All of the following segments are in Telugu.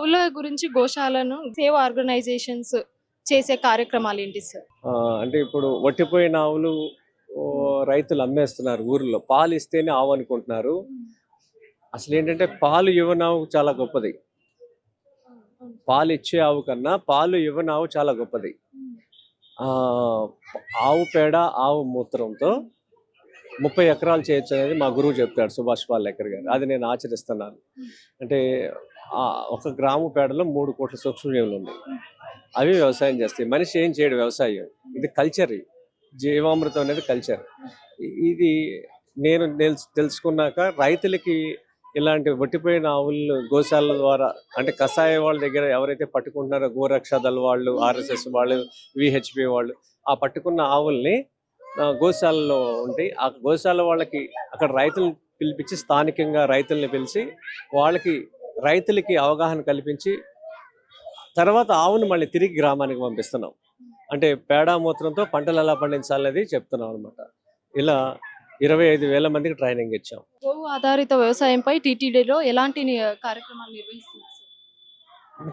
గోవుల గురించి గోశాలను సేవ ఆర్గనైజేషన్స్ చేసే కార్యక్రమాలు ఏంటి సార్? అంటే ఇప్పుడు వట్టిపోయిన ఆవులు రైతులు అమ్మేస్తున్నారు ఊర్లో. పాలు ఇస్తేనే ఆవు అనుకుంటున్నారు. అసలు ఏంటంటే పాలు ఇవ్వని ఆవు చాలా గొప్పది. పాలు ఇచ్చే ఆవు కన్నా పాలు ఇవ్వని ఆవు చాలా గొప్పది. ఆవు పేడ ఆవు మూత్రంతో 30 ఎకరాలు చేయొచ్చు అనేది మా గురువు చెప్తాడు, సుభాష్ పాలేకర్ గారు. అది నేను ఆచరిస్తున్నాను. అంటే ఒక గ్రాము పేడలో 3 కోట్ల సూక్ష్మజీవులు ఉన్నాయి. అవి వ్యవసాయం చేస్తాయి. మనిషి ఏం చేయడు వ్యవసాయం. ఇది కల్చర్. జీవామృతం అనేది కల్చర్. ఇది నేను తెలుసుకున్నాక రైతులకి ఇలాంటి వట్టిపోయిన ఆవులు గోశాల ద్వారా, అంటే కషాయ వాళ్ళ దగ్గర ఎవరైతే పట్టుకుంటున్నారో, గోరక్ష దళ వాళ్ళు, ఆర్ఎస్ఎస్ వాళ్ళు, విహెచ్పి వాళ్ళు, ఆ పట్టుకున్న ఆవుల్ని గోశాలలో ఉంటాయి. ఆ గోశాల వాళ్ళకి అక్కడ రైతులను పిలిపించి, స్థానికంగా రైతుల్ని పిలిచి రైతులకి అవగాహన కల్పించి తర్వాత ఆవును మళ్ళీ తిరిగి గ్రామానికి పంపిస్తున్నాం. అంటే పేడా మూత్రంతో పంటలు ఎలా పండించాలనేది చెప్తున్నాం అనమాట. ఇలా 25,000 మందికి ట్రైనింగ్ ఇచ్చాం. గోవు ఆధారిత వ్యవసాయంపై టీటీడీలో ఎలాంటి కార్యక్రమాలు నిర్వహిస్తున్నారు?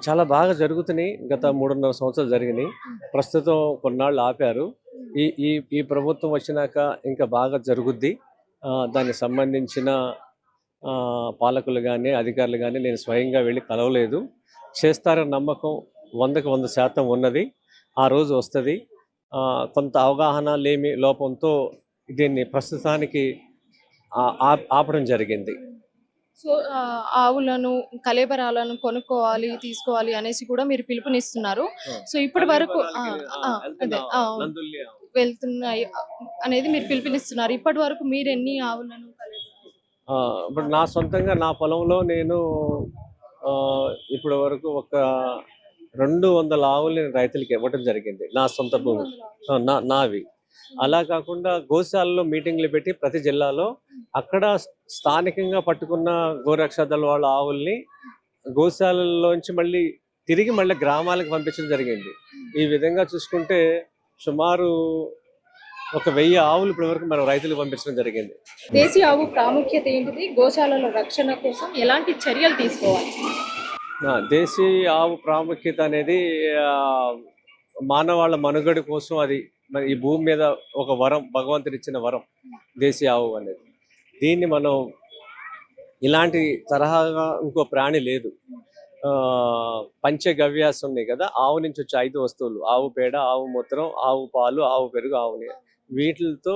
చాలా బాగా జరుగుతున్నాయి. గత 3.5 సంవత్సరాలు జరిగినాయి. ప్రస్తుతం కొన్నాళ్ళు ఆపారు. ఈ ప్రభుత్వం వచ్చినాక ఇంకా బాగా జరుగుద్ది. దానికి సంబంధించిన పాలకులు కానీ అధికారులు కానీ నేను స్వయంగా వెళ్ళి కలవలేదు. చేస్తారన్న నమ్మకం 100కి 100% ఉన్నది. ఆ రోజు వస్తుంది. కొంత అవగాహన లోపంతో దీన్ని ప్రస్తుతానికి ఆపడం జరిగింది. సో ఆవులను, కలేబరాలను కొనుక్కోవాలి, తీసుకోవాలి అనేసి కూడా మీరు పిలుపునిస్తున్నారు. సో ఇప్పటి వరకు వెళ్తున్నాయి అనేది మీరు పిలుపునిస్తున్నారు. ఇప్పటి వరకు మీరు ఎన్ని ఆవులను, ఇప్పుడు నా సొంతంగా నా పొలంలో నేను ఇప్పటి వరకు ఒక 200 ఆవులు రైతులకి ఇవ్వడం జరిగింది. నా సొంత భూమి నావి. అలా కాకుండా గోశాలలో మీటింగ్లు పెట్టి ప్రతి జిల్లాలో అక్కడ స్థానికంగా పట్టుకున్న గోరక్ష దళ వాళ్ళ ఆవుల్ని గోశాలలోంచి మళ్ళీ గ్రామాలకు పంపించడం జరిగింది. ఈ విధంగా చూసుకుంటే సుమారు ఒక 1000 ఆవులు ఇప్పటి వరకు మనం రైతులకు పంపించడం జరిగింది. దేశీ ఆవు ప్రాముఖ్యత ఏంటిది? గోశాలలో రక్షణ కోసం ఎలాంటి చర్యలు తీసుకోవాలి? దేశీ ఆవు ప్రాముఖ్యత అనేది మానవాళ్ళ మనుగడ కోసం, అది ఈ భూమి మీద ఒక వరం, భగవంతుడు ఇచ్చిన వరం దేశీ ఆవు అనేది. దీన్ని మనం ఇలాంటి తరహాగా ఇంకో ప్రాణి లేదు. పంచగవ్యాసం ఉన్నాయి కదా, ఆవు నుంచి వచ్చే 5 వస్తువులు: ఆవు పేడ, ఆవు మూత్రం, ఆవు పాలు, ఆవు పెరుగు, ఆవు నీరు. వీటితో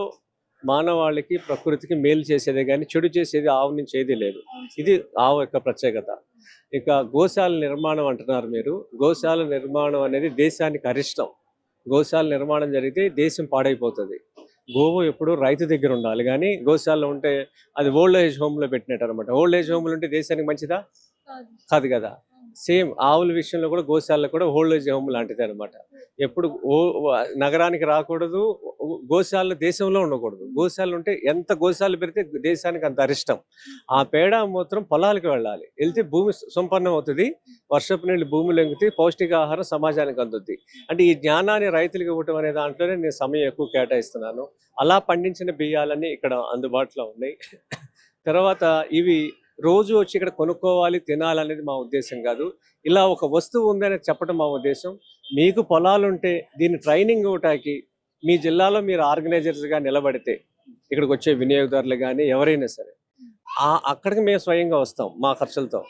మానవాళికి, ప్రకృతికి మేలు చేసేదే కానీ చెడు చేసేది ఆవు నుంచి ఏది లేదు. ఇది ఆవు యొక్క ప్రత్యేకత. ఇక గోశాల నిర్మాణం అంటున్నారు మీరు. గోశాల నిర్మాణం అనేది దేశానికి అరిష్టం. గోశాల నిర్మాణం జరిగితే దేశం పాడైపోతుంది. గోవు ఎప్పుడు రైతు దగ్గర ఉండాలి, కానీ గోశాలలో ఉంటే అది ఓల్డ్ ఏజ్ హోమ్లో పెట్టినట్టు అనమాట. ఓల్డ్ ఏజ్ హోమ్లో ఉంటే దేశానికి మంచిదా? కాదు కదా. సేమ్ ఆవుల విషయంలో కూడా గోశాలలో కూడా ఓల్డ్ ఏజ్ హోమ్ లాంటిది అనమాట. ఎప్పుడు నగరానికి రాకూడదు, గోశాల దేశంలో ఉండకూడదు. గోశాల ఉంటే ఎంత గోశాల పెడితే దేశానికి అంత అరిష్టం. ఆ పేడ మూత్రం పొలాలకు వెళ్ళాలి, వెళ్తే భూమి సంపన్నం అవుతుంది, వర్షపు నీళ్ళు భూమిలో ఎంగుతాయి, పౌష్టికాహారం సమాజానికి అందుద్ది. అంటే ఈ జ్ఞానాన్ని రైతులకు ఇవ్వటం అనే దాంట్లోనే నేను సమయం ఎక్కువ కేటాయిస్తున్నాను. అలా పండించిన బియ్యాలన్నీ ఇక్కడ అందుబాటులో ఉన్నాయి. తర్వాత ఇవి రోజు వచ్చి ఇక్కడ కొనుక్కోవాలి, తినాలనేది మా ఉద్దేశం కాదు. ఇలా ఒక వస్తువు ఉందని చెప్పడం మా ఉద్దేశం. మీకు పొలాలుంటే దీన్ని ట్రైనింగ్ ఇవ్వటానికి మీ జిల్లాలో మీరు ఆర్గనైజర్స్గా నిలబడితే, ఇక్కడికి వచ్చే వినియోగదారులు కానీ ఎవరైనా సరే, అక్కడికి మేము స్వయంగా వస్తాం మా ఖర్చులతో.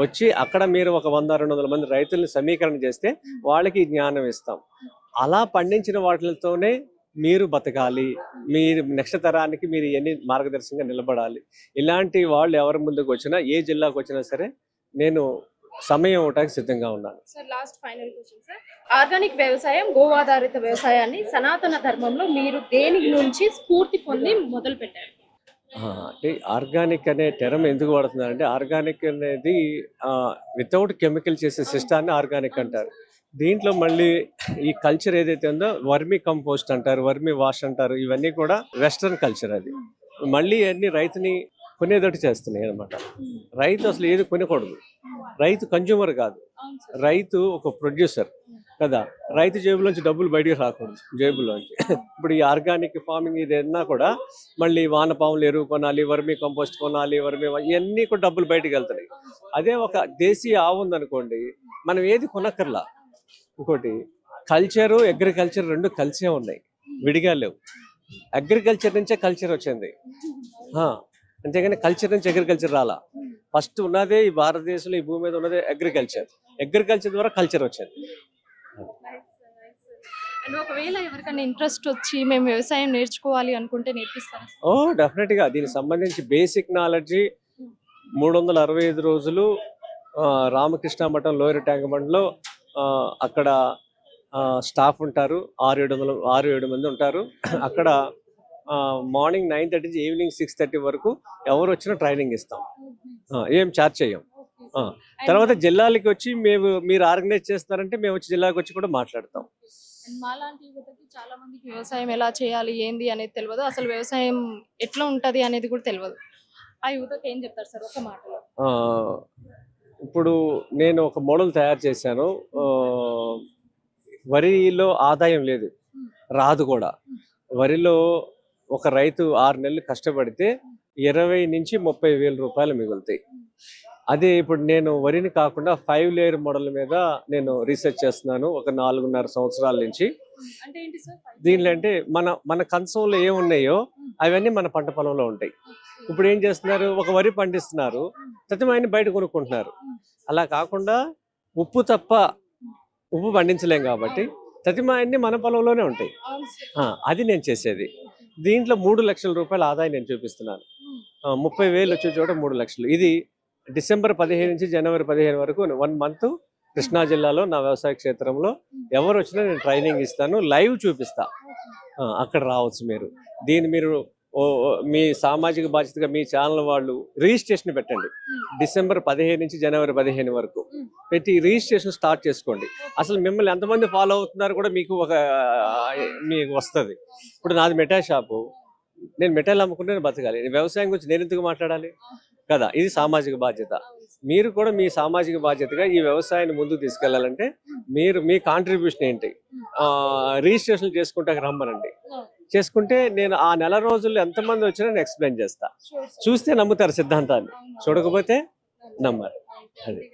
వచ్చి అక్కడ మీరు ఒక 100-200 మంది రైతుల్ని సమీకరణ చేస్తే వాళ్ళకి జ్ఞానం ఇస్తాం. అలా పండించిన వాటితోనే మీరు బతకాలి, మీరు నెక్స్ట్ తరానికి మీరు ఎన్ని మార్గదర్శకంగా నిలబడాలి. ఇలాంటి వాళ్ళు ఎవరి ముందుకు వచ్చినా, ఏ జిల్లాకు వచ్చినా సరే నేను సమయం ఇవ్వడానికి సిద్ధంగా ఉన్నాను. Sir, last final question sir. Organic వ్యవసాయం, గో ఆధారిత వ్యవసాయాన్ని సనాతన ధర్మంలో మీరు దేని నుంచి స్ఫూర్తి పొంది మొదలు పెట్టారు? అంటే ఆర్గానిక్ అనే టర్మ్ ఎందుకు వాడుతున్నారంటే, ఆర్గానిక్ అనేది వితౌట్ కెమికల్ చేసే సిస్టాన్ని ఆర్గానిక్ అంటారు. దీంట్లో మళ్ళీ ఈ కల్చర్ ఏదైతే ఉందో వర్మీ కంపోస్ట్ అంటారు, వర్మీ వాష్ అంటారు. ఇవన్నీ కూడా వెస్ట్రన్ కల్చర్. అది మళ్ళీ అన్ని రైతుని కొనేదట్టు చేస్తున్నాయి అనమాట. రైతు అసలు ఏది కొనకూడదు. రైతు కన్జ్యూమర్ కాదు, రైతు ఒక ప్రొడ్యూసర్. కదా, రైతు జేబులోంచి డబ్బులు బయటికి రాకూడదు జేబులోంచి. ఇప్పుడు ఈ ఆర్గానిక్ ఫార్మింగ్ ఇది అన్నా కూడా మళ్ళీ వానపాములు ఎరువు కొనాలి, వర్మీ కంపోస్ట్ కొనాలి, ఇవన్నీ కూడా డబ్బులు బయటికి వెళ్తున్నాయి. అదే ఒక దేశీయ ఆవు ఉందనుకోండి, మనం ఏది కొనక్కర్లా. ఇంకోటి కల్చరు అగ్రికల్చర్ రెండు కలిసే ఉన్నాయి, విడిగా లేవు. అగ్రికల్చర్ నుంచే కల్చర్ వచ్చింది, అంతేగాని కల్చర్ నుంచి అగ్రికల్చర్ రాలా. ఫస్ట్ ఉన్నదే ఈ భారతదేశంలో ఈ భూమి మీద ఉన్నదే అగ్రికల్చర్. అగ్రికల్చర్ ద్వారా కల్చర్ వచ్చింది. అండ్ ఒకవేళ ఎవరికైనా ఇంట్రెస్ట్ వచ్చి మేము వ్యవసాయం నేర్చుకోవాలి అనుకుంటే నేర్పిస్తారా? డెఫినెట్గా దీనికి సంబంధించి బేసిక్ నాలెడ్జి 365 రోజులు రామకృష్ణ మఠం లోయర్ ట్యాంక్ బండ్లో అక్కడ స్టాఫ్ ఉంటారు, 6-7 మంది ఉంటారు. అక్కడ మార్నింగ్ 9:30 నుంచి ఈవినింగ్ 6:30 వరకు ఎవరు వచ్చినా ట్రైనింగ్ ఇస్తాం, ఏం ఛార్జ్ చేయం. తర్వాత జిల్లాలకి వచ్చి మీరు ఆర్గనైజ్ చేస్తారంటే మేము వచ్చి జిల్లాకి వచ్చి కూడా మాట్లాడతాం. మాలాంటి యువతకి చాలా మందికి వ్యవసాయం ఎలా చేయాలి ఏంది అనేది తెలియదు, అసలు వ్యవసాయం ఎట్లా ఉంటది అనేది కూడా తెలియదు. ఆ యువతకి ఏం చెప్తారు సార్ ఒక మాటలో? ఇప్పుడు నేను ఒక మోడల్ తయారు చేశాను. వరిలో ఆదాయం లేదు, రాదు కూడా. వరిలో ఒక రైతు 6 నెలలు కష్టపడితే 20 నుంచి 30 వేల రూపాయలు మిగులుతాయి. అదే ఇప్పుడు నేను వరిని కాకుండా 5 లేయర్ మోడల్ మీద నేను రీసెర్చ్ చేస్తున్నాను ఒక 4.5 సంవత్సరాల నుంచి. దీనిలో అంటే మన కంచంలో ఏమున్నాయో అవన్నీ మన పంట పొలంలో ఉంటాయి. ఇప్పుడు ఏం చేస్తున్నారు, ఒక వరి పండిస్తున్నారు, తతిమాయన్ని బయట కొనుక్కుంటున్నారు. అలా కాకుండా ఉప్పు పండించలేం కాబట్టి తతిమాయన్ని మన పొలంలోనే ఉంటాయి. అది నేను చేసేది. దీంట్లో 3 లక్షల రూపాయల ఆదాయం నేను చూపిస్తున్నాను. 30,000 వచ్చే చోట 3 లక్షలు. ఇది డిసెంబర్ 15 నుంచి జనవరి 15 వరకు 1 మంత్ కృష్ణా జిల్లాలో నా వ్యవసాయ క్షేత్రంలో ఎవరు వచ్చినా నేను ట్రైనింగ్ ఇస్తాను, లైవ్ చూపిస్తా. అక్కడ రావచ్చు మీరు. దీన్ని మీరు మీ సామాజిక బాధ్యతగా మీ ఛానల్ వాళ్ళు రిజిస్ట్రేషన్ పెట్టండి. డిసెంబర్ 15 నుంచి జనవరి 15 వరకు పెట్టి రిజిస్ట్రేషన్ స్టార్ట్ చేసుకోండి. అసలు మిమ్మల్ని ఎంతమంది ఫాలో అవుతున్నారు కూడా మీకు వస్తుంది. ఇప్పుడు నాది మిఠాయి షాపు, నేను మిఠాయిలు అమ్ముకుంటే బతకాలి. వ్యవసాయం గురించి నేను ఎందుకు మాట్లాడాలి కదా. ఇది సామాజిక బాధ్యత. మీరు కూడా మీ సామాజిక బాధ్యతగా ఈ వ్యవసాయాన్ని ముందుకు తీసుకెళ్లాలంటే మీ కాంట్రిబ్యూషన్ ఏంటి, రిజిస్ట్రేషన్ చేసుకుంటే రమ్మనండి. చేసుకుంటే నేను ఆ నెల రోజుల్లో ఎంతమంది వచ్చినా నేను ఎక్స్ప్లెయిన్ చేస్తా. చూస్తే నమ్ముతారు సిద్ధాంతాన్ని, చూడకపోతే నమ్మరు. అది